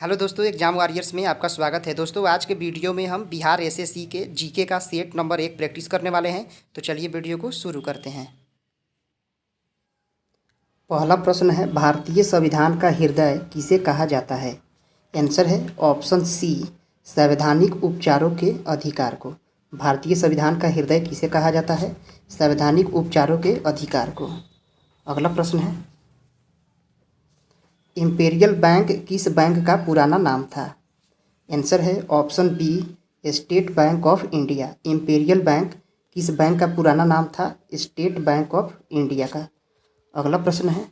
Hello दोस्तों, exam warriors में आपका स्वागत है। दोस्तों, आज के वीडियो में हम बिहार एसएससी के जीके का सेट नंबर 1 प्रैक्टिस करने वाले हैं। तो चलिए वीडियो को शुरू करते हैं। पहला प्रश्न है, भारतीय संविधान का हृदय किसे कहा जाता है? आंसर है ऑप्शन सी, संवैधानिक उपचारों के अधिकार को। भारतीय संविधान का हृदय किसे कहा जाता है? संवैधानिक उपचारों के अधिकार को। अगला प्रश्न है, इंपीरियल बैंक किस बैंक का पुराना नाम था? आंसर है option B, state bank of India. Imperial bank किस बैंक का पुराना नाम था? स्टेट बैंक ऑफ इंडिया का। अगला प्रश्न है,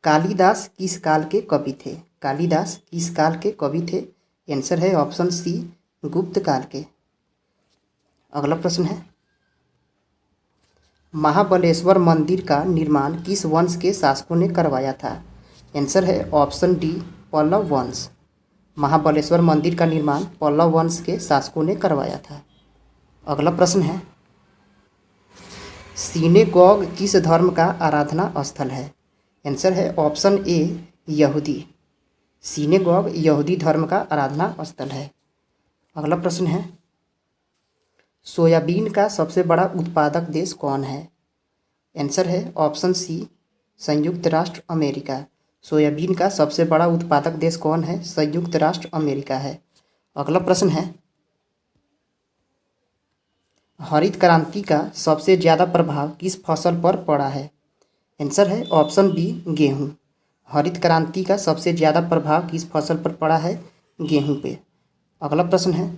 कालिदास किस काल के कवि थे? कालिदास किस काल के कवि थे? आंसर है ऑप्शन सी, गुप्त काल के। अगला प्रश्न है, महाबलेश्वर मंदिर का निर्माण किस वंश के शासकों ने करवाया था? आंसर है ऑप्शन डी, पल्लव वंश। महाबलेश्वर मंदिर का निर्माण पल्लव वंश के शासकों ने करवाया था। अगला प्रश्न है, सिनेगॉग किस धर्म का आराधना स्थल है? आंसर है ऑप्शन ए, यहूदी। सिनेगॉग यहूदी धर्म का आराधना स्थल है। अगला प्रश्न है, सोयाबीन का सबसे बड़ा उत्पादक देश कौन है? आंसर है ऑप्शन सी, संयुक्त राष्ट्र अमेरिका। सोयाबीन का सबसे बड़ा उत्पादक देश कौन है? संयुक्त राष्ट्र अमेरिका है। अगला प्रश्न है, हरित क्रांति का सबसे ज़्यादा प्रभाव किस फसल पर पड़ा है? आंसर है ऑप्शन बी, गेहूँ। हरित क्रांति का सबसे ज़्यादा प्रभाव किस फसल पर पड़ा है? गेहूँ पे। अगला प्रश्न है,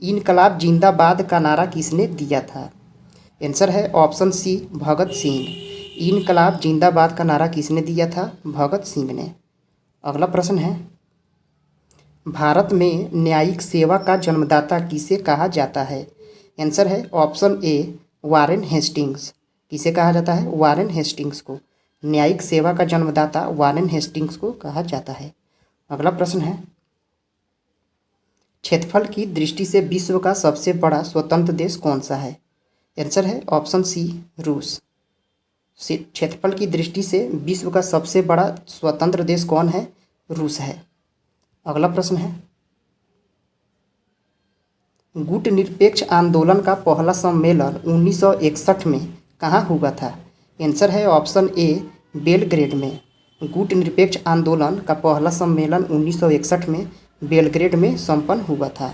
इनकलाब जिंदाबाद का नारा किसने दिया था? आंसर है ऑप्शन सी, भगत सिंह। इनकलाब जिंदाबाद का नारा किसने दिया था? भगत सिंह ने। अगला प्रश्न है, भारत में न्यायिक सेवा का जन्मदाता किसे कहा जाता है? आंसर है ऑप्शन ए, वारेन हेस्टिंग्स। किसे कहा जाता है? वारेन हेस्टिंग्स को। न्यायिक सेवा का जन्मदाता वारेन हेस्टिंग्स को कहा जाता है। अगला प्रश्न है, क्षेत्रफल की दृष्टि से विश्व का सबसे बड़ा स्वतंत्र देश कौन सा है? आंसर है ऑप्शन सी, रूस। क्षेत्रफल की दृष्टि से विश्व का सबसे बड़ा स्वतंत्र देश कौन है? रूस है। अगला प्रश्न है, गुट निरपेक्ष आंदोलन का पहला सम्मेलन 1961 में कहाँ हुआ था? आंसर है ऑप्शन ए, बेलग्रेड में। गुट निरपेक्ष आंदोलन का पहला सम्मेलन 1961 में बेलग्रेड में संपन्न हुआ था।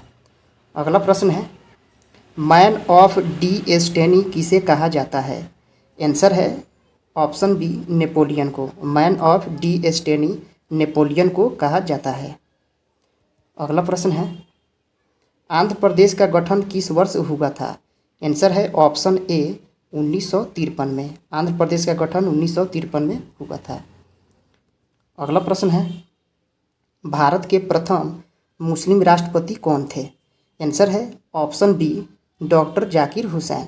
अगला प्रश्न है, मैन ऑफ डी एस्टेनी किसे कहा जाता है? आंसर है ऑप्शन बी, नेपोलियन को। मैन ऑफ डी एस्टेनी नेपोलियन को कहा जाता है। अगला प्रश्न है, आंध्र प्रदेश का गठन किस वर्ष हुआ था? आंसर है ऑप्शन ए, 1953 में। आंध्र प्रदेश का गठन 1953 में हुआ था। अगला प्रश्न है, भारत के प्रथम मुस्लिम राष्ट्रपति कौन थे? आंसर है option B, doctor Zakir Hussain.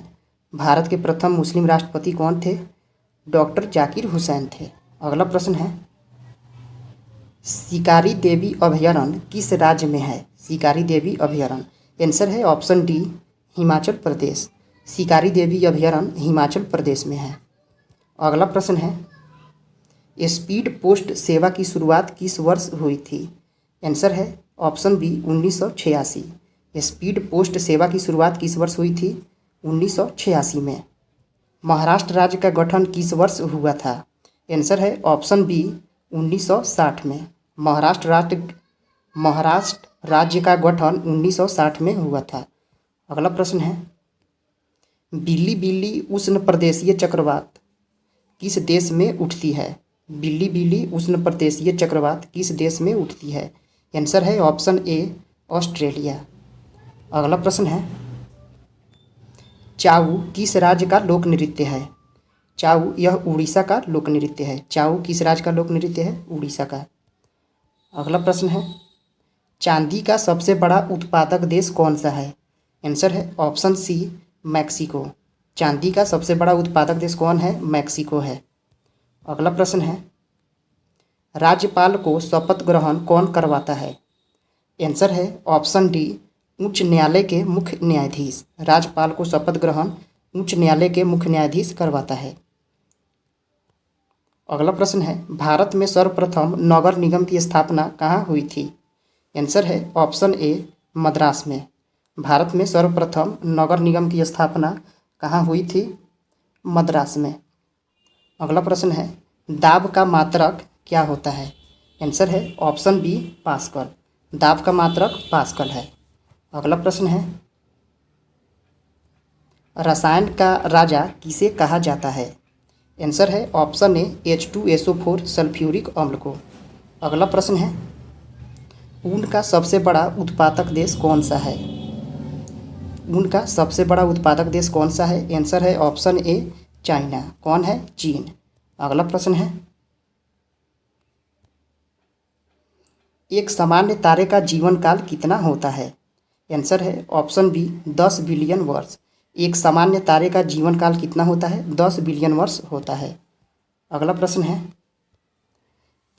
Bharat के प्रथम मुस्लिम राष्ट्रपति कौन थे? डॉक्टर जाकिर हुसैन थे। अगला प्रश्न है, शिकारी देवी अभयारण्य किस राज्य में है? शिकारी देवी अभयारण्य। आंसर है ऑप्शन डी, हिमाचल प्रदेश। शिकारी देवी अभयारण्य हिमाचल प्रदेश में है। अगला प्रश्न है, स्पीड पोस्ट सेवा की शुरुआत किस वर्ष हुई थी? आंसर है ऑप्शन बी, 1986। स्पीड पोस्ट सेवा की शुरुआत किस वर्ष हुई थी? 1986 में। महाराष्ट्र राज्य का गठन किस वर्ष हुआ था? आंसर है ऑप्शन बी, 1960 में। महाराष्ट्र राज्य का गठन 1960 में हुआ था। अगला प्रश्न है, बिल्ली बिल्ली उष्ण प्रदेशीय चक्रवात किस देश में उठती है? बिल्ली बिल्ली उष्ण प्रदेशीय चक्रवात किस देश में उठती है? आंसर है ऑप्शन ए, ऑस्ट्रेलिया। अगला प्रश्न है, चाऊ किस राज्य का लोक नृत्य है? चाऊ यह उड़ीसा का लोक नृत्य है। चाऊ किस राज्य का लोक नृत्य है? उड़ीसा का। अगला प्रश्न है, चांदी का सबसे बड़ा उत्पादक देश कौन सा है? आंसर है ऑप्शन सी, मैक्सिको। चांदी का सबसे बड़ा उत्पादक देश कौन है? मैक्सिको है। अगला प्रश्न है, राज्यपाल को शपथ ग्रहण कौन करवाता है? आंसर है ऑप्शन डी, उच्च न्यायालय के मुख्य न्यायाधीश। राज्यपाल को शपथ ग्रहण उच्च न्यायालय के मुख्य न्यायाधीश करवाता है। अगला प्रश्न है, भारत में सर्वप्रथम नगर निगम की स्थापना कहाँ हुई थी? आंसर है ऑप्शन ए मद्रास में। भारत में सर्वप्रथम नगर निगम की स्थापना कहाँ हुई थी? मद्रास में। अगला प्रश्न है, दाब का मात्रक क्या होता है? आंसर है ऑप्शन बी पास्कल। दाब का मात्रक पास्कल है। अगला प्रश्न है, रसायन का राजा किसे कहा जाता है? आंसर है ऑप्शन ए H2SO4 सल्फ्यूरिक अम्ल को। अगला प्रश्न है, ऊन का सबसे बड़ा उत्पादक देश कौन सा है? ऊन का सबसे बड़ा उत्पादक देश कौन सा है? आंसर है ऑप्शन ए चाइना। कौन है? चीन। अगला प्रश्न है, एक सामान्य तारे का जीवन काल कितना होता है? आंसर है ऑप्शन बी 10 बिलियन वर्ष। एक सामान्य तारे का जीवन काल कितना होता है? 10 बिलियन वर्ष होता है। अगला प्रश्न है,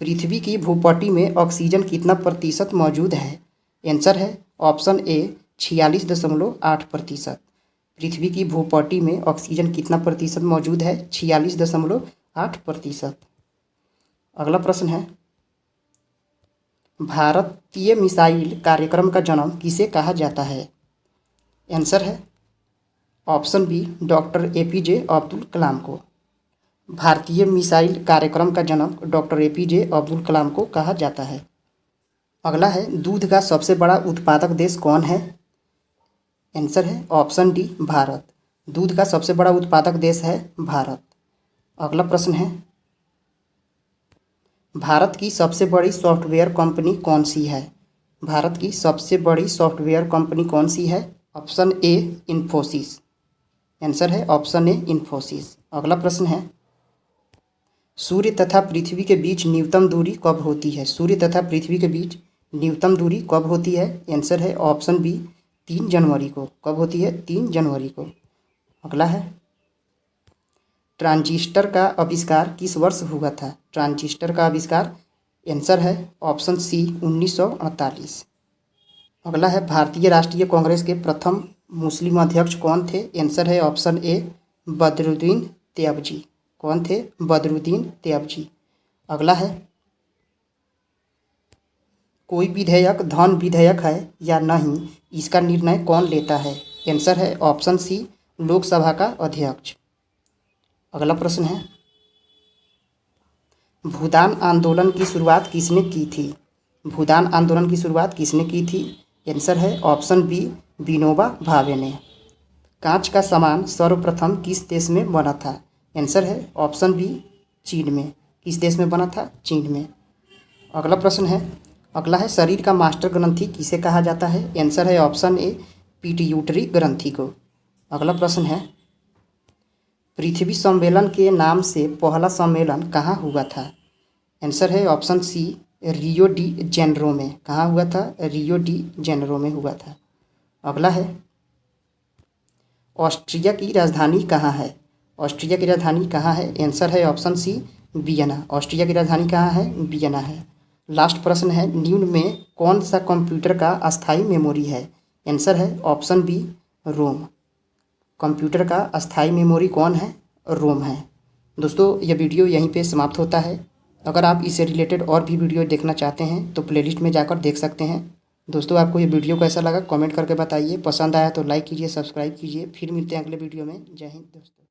पृथ्वी की भूपटल में ऑक्सीजन कितना प्रतिशत मौजूद है? आंसर है ऑप्शन ए 46.8%। पृथ्वी की भूपटल में ऑक्सीजन कितना प्रतिशत मौजूद है? 46.8%। अगला प्रश्न है, भारतीय मिसाइल कार्यक्रम का जन्म किसे कहा जाता है? आंसर है option B doctor APJ Abdul Kalam को। भारतीय मिसाइल कार्यक्रम का जन्म डॉक्टर APJ अब्दुल कलाम को कहा जाता है। अगला है, दूध का सबसे बड़ा उत्पादक देश कौन है? आंसर है ऑप्शन डी भारत। दूध का सबसे बड़ा उत्पादक देश है भारत। अगला प्रश्न है, भारत की सबसे बड़ी सॉफ्टवेयर कंपनी कौन सी है? भारत की सबसे बड़ी सॉफ्टवेयर कंपनी कौन सी है? Option A Infosys. आंसर है ऑप्शन ए इन्फोसिस। अगला प्रश्न है, सूर्य तथा पृथ्वी के बीच न्यूनतम दूरी कब होती है? सूर्य तथा पृथ्वी के बीच न्यूनतम दूरी कब होती है? आंसर है ऑप्शन बी 3 जनवरी को। कब होती है? 3 जनवरी को। अगला है, ट्रांजिस्टर का आविष्कार किस वर्ष हुआ था? ट्रांजिस्टर का आविष्कार आंसर है ऑप्शन सी 1948। अगला है, भारतीय राष्ट्रीय कांग्रेस के प्रथम मुस्लिम अध्यक्ष कौन थे? आंसर है ऑप्शन ए बदरुद्दीन तैयबजी। कौन थे? बदरुद्दीन तैयबजी। अगला है, कोई विधेयक धन विधेयक है या नहीं, इसका निर्णय कौन लेता है? आंसर है ऑप्शन सी लोकसभा का अध्यक्ष। अगला प्रश्न है, भूदान आंदोलन की शुरुआत किसने की थी? भूदान आंदोलन की शुरुआत किसने की थी? आंसर है ऑप्शन बी विनोबा भावे ने। कांच का सामान सर्वप्रथम किस देश में बना था? आंसर है ऑप्शन बी चीन में। किस देश में बना था? चीन में। अगला प्रश्न है, अगला है, शरीर का मास्टर ग्रंथि किसे कहा जाता है? आंसर है ऑप्शन ए पिट्यूटरी ग्रंथि को। अगला प्रश्न है, पृथ्वी सम्मेलन के नाम से पहला सम्मेलन कहाँ हुआ था? आंसर है option C Rio de Janeiro में। कहाँ हुआ था? रियो डी जेनेरो में हुआ था। अगला है, ऑस्ट्रिया की राजधानी कहाँ है? ऑस्ट्रिया की राजधानी कहाँ है? आंसर है ऑप्शन सी वियना। ऑस्ट्रिया की राजधानी कहाँ है? वियना है। लास्ट प्रश्न है, निम्न में कौन सा कंप्यूटर का अस्थायी मेमोरी है? आंसर है ऑप्शन बी रोम। कंप्यूटर का अस्थायी मेमोरी कौन है? रोम है। दोस्तों, यह वीडियो यहीं पे समाप्त होता है। अगर आप इससे रिलेटेड और भी वीडियो देखना चाहते हैं तो प्लेलिस्ट में जाकर देख सकते हैं। दोस्तों, आपको ये वीडियो कैसा लगा कमेंट करके बताइए। पसंद आया तो लाइक कीजिए, सब्सक्राइब कीजिए। फिर मिलते हैं अगले वीडियो में। जय हिंद दोस्तों।